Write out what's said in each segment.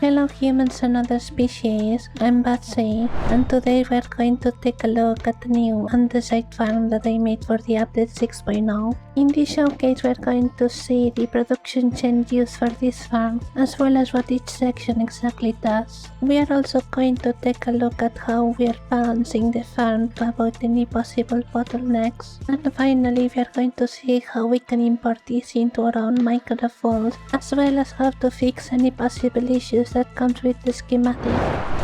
Hello humans and other species, I'm Batsy, and today we're going to take a look at the new Andesite farm that I made for the update 6.0. In this showcase we're going to see the production chain used for this farm, as well as what each section exactly does. We are also going to take a look at how we are balancing the farm to avoid any possible bottlenecks. And finally we are going to see how we can import this into our own Minecraft world, as well as how to fix any possible issues that comes with the schematic.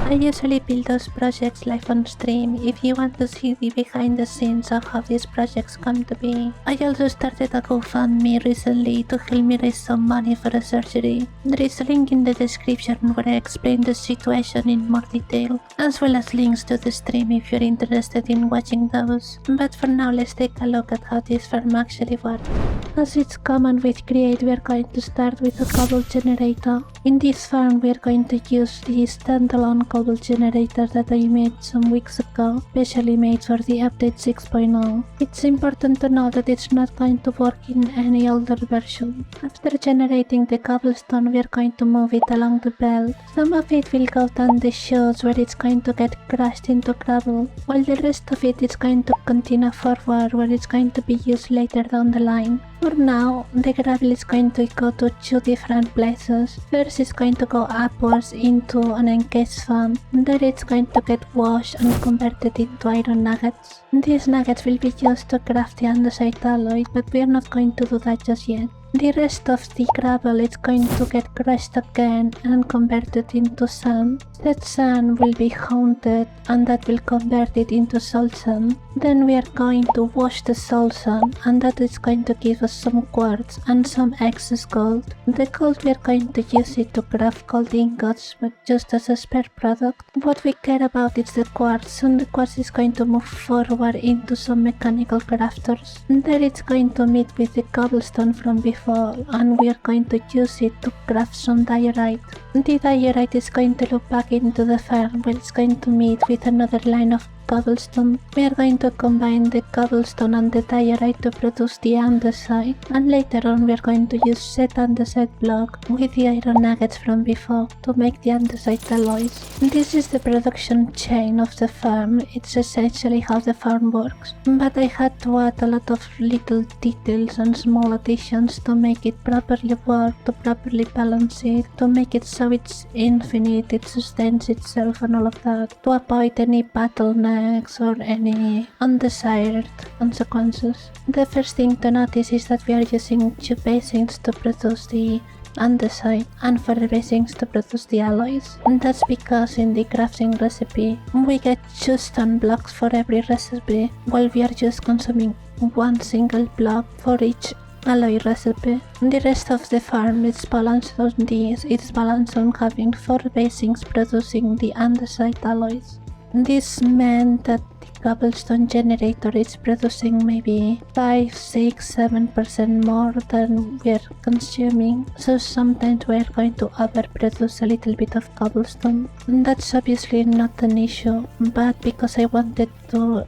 I usually build those projects live on stream if you want to see the behind the scenes of how these projects come to be. I also started a GoFundMe recently to help me raise some money for a surgery. There is a link in the description where I explain the situation in more detail, as well as links to the stream if you're interested in watching those. But for now, let's take a look at how this farm actually works. As it's common with Create, we are going to start with a cobble generator. In this farm, we are going to use the standalone cobble generator that I made some weeks ago, specially made for the update 6.0. It's important to know that it's not going to work in any older version. After generating the cobblestone, we are going to move it along the belt. Some of it will go down the chutes where it's going to get crushed into gravel, while the rest of it is going to continue forward where it's going to be used later down the line. For now, the gravel is going to go to two different places. First, it's going to go upwards into an encased farm. There it's going to get washed and converted into iron nuggets. These nuggets will be used to craft the andesite alloy, but we are not going to do that just yet. The rest of the gravel is going to get crushed again and converted into sand. That sand will be haunted and that will convert it into salt sand. Then we are going to wash the salt sand and that is going to give us some quartz and some excess gold. The gold we are going to use it to craft gold ingots, but just as a spare product. What we care about is the quartz, and the quartz is going to move forward into some mechanical crafters. There it's going to meet with the cobblestone from before, and we are going to use it to craft some diorite. The diorite is going to loop back into the farm where it's going to meet with another line of cobblestone. We are going to combine the cobblestone and the diorite to produce the andesite, and later on we are going to use said andesite block with the iron nuggets from before to make the andesite alloys. This is the production chain of the farm. It's essentially how the farm works, but I had to add a lot of little details and small additions to make it properly work, to properly balance it, to make it so it's infinite, it sustains itself and all of that, to avoid any bottlenecks or any undesired consequences. The first thing to notice is that we are using two basins to produce the andesite and 4 basins to produce the alloys. And that's because in the crafting recipe we get 2 stone blocks for every recipe, while we are just consuming 1 single block for each alloy recipe. The rest of the farm is balanced on this. It's balanced on having 4 basins producing the andesite alloys. This meant that the cobblestone generator is producing maybe 5, 6, 7% more than we're consuming, so sometimes we're going to overproduce a little bit of cobblestone. That's obviously not an issue, but because I wanted to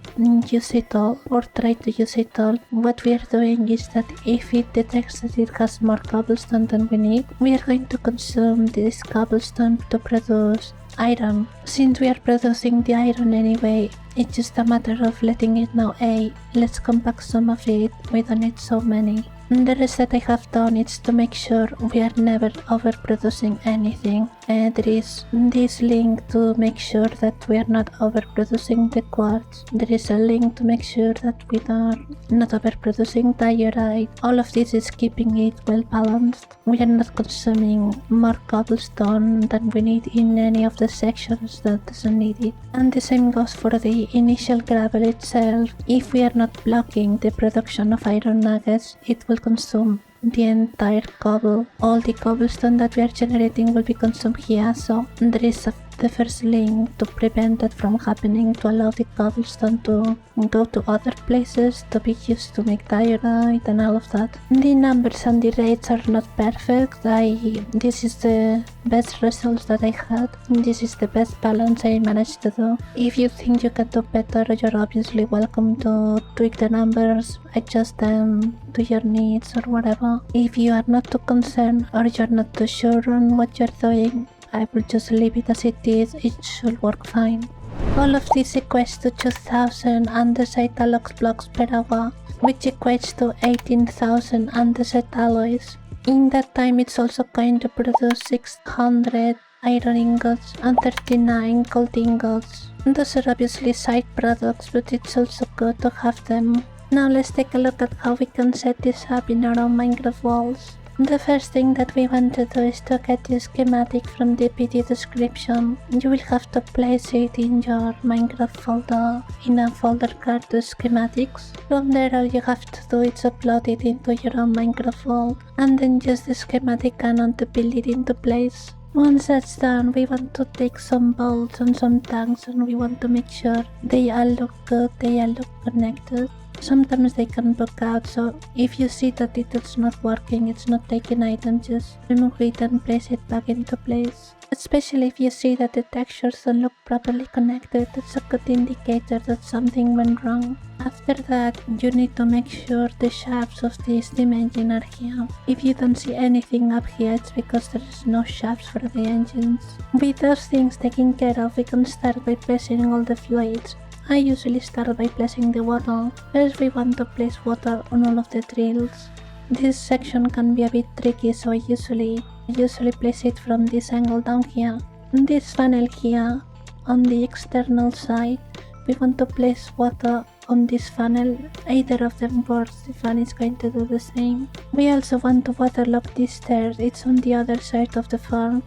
use it all or try to use it all, what we are doing is that if it detects that it has more cobblestone than we need, we are going to consume this cobblestone to produce iron. Since we are producing the iron anyway, it's just a matter of letting it know, hey, let's compact some of it, we don't need so many. And the rest that I have done is to make sure we are never overproducing anything. There is this link to make sure that we are not overproducing the quartz. There is a link to make sure that we are not overproducing diorite. All of this is keeping it well balanced. We are not consuming more cobblestone than we need in any of the sections that doesn't need it. And the same goes for the initial gravel itself. If we are not blocking the production of iron nuggets, it will consume the entire cobble. All the cobblestone that we are generating will be consumed here, so there is the first link to prevent that from happening, to allow the cobblestone to go to other places to be used to make diorite and all of that. The numbers and the rates are not perfect. This is the best results that I had. This is the best balance I managed to do. If you think you can do better, you're obviously welcome to tweak the numbers, adjust them to your needs or whatever. If you are not too concerned or you're not too sure on what you're doing, I will just leave it as it is, it should work fine. All of this equates to 2000 andesite alloy blocks per hour, which equates to 18,000 andesite alloys. In that time, it's also going to produce 600 iron ingots and 39 gold ingots. Those are obviously side products, but it's also good to have them. Now let's take a look at how we can set this up in our own Minecraft walls. The first thing that we want to do is to get the schematic from the video description. You will have to place it in your Minecraft folder in a folder called schematics. From there, all you have to do is upload it into your own Minecraft wall and then use the schematic cannon to build it into place. Once that's done, we want to take some bolts and some tanks and we want to make sure they all look good, they all look connected. Sometimes they can bug out, so if you see that it is not working, it's not taking items, just remove it and place it back into place. Especially if you see that the textures don't look properly connected, that's a good indicator that something went wrong. After that, you need to make sure the shafts of the steam engine are here. If you don't see anything up here, it's because there is no shafts for the engines. With those things taken care of, we can start by placing all the fluids. I usually start by placing the water. First we want to place water on all of the drills. This section can be a bit tricky, so I usually place it from this angle down here. On this funnel here, on the external side, we want to place water on this funnel. Either of them works, the fan is going to do the same. We also want to waterlock this stairs, it's on the other side of the farm.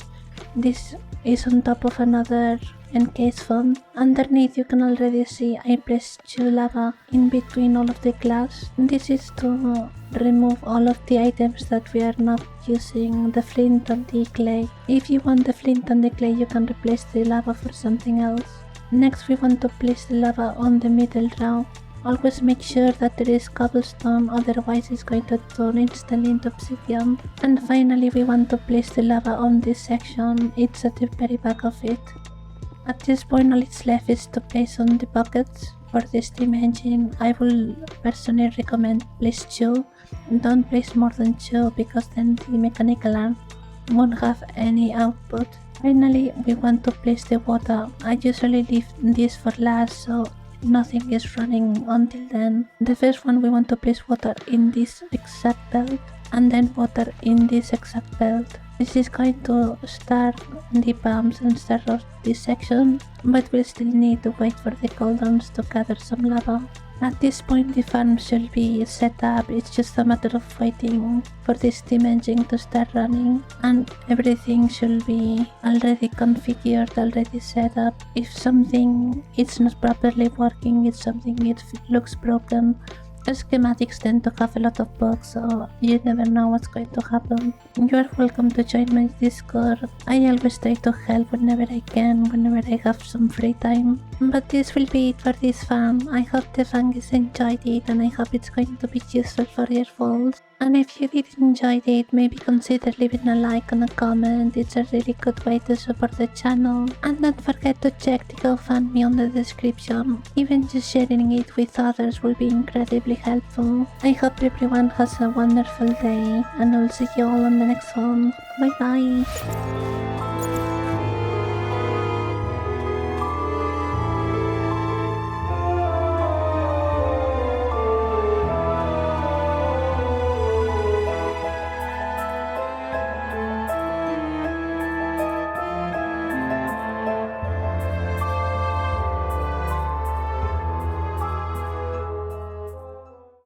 This is on top of another encased foam. Underneath you can already see I placed 2 lava in between all of the glass. This is to remove all of the items that we are not using, the flint and the clay. If you want the flint and the clay, you can replace the lava for something else. Next we want to place the lava on the middle row. Always make sure that there is cobblestone, otherwise it's going to turn instantly into obsidian. And finally we want to place the lava on this section, it's at the very back of it. At this point all it's left is to place on the buckets. For the steam engine, I will personally recommend place 2. Don't place more than 2 because then the mechanical arm won't have any output. Finally, we want to place the water. I usually leave this for last, so nothing is running until then. The first one, we want to place water in this exact belt and then water in this exact belt. This is going to start the pumps and start off this section, but we'll still need to wait for the cauldrons to gather some lava. At this point the farm should be set up, it's just a matter of waiting for the steam engine to start running and everything should be already configured, already set up. If something is not properly working, if something it looks broken, schematics tend to have a lot of bugs, so you never know what's going to happen. You are welcome to join my Discord. I always try to help whenever I can, whenever I have some free time. But this will be it for this farm. I hope the fungis enjoyed it and I hope it's going to be useful for your vaults. And if you did enjoy it, maybe consider leaving a like and a comment. It's a really good way to support the channel. And don't forget to check the GoFundMe on the description. Even just sharing it with others will be incredibly helpful. I hope everyone has a wonderful day and I'll see you all on the next one. Bye bye.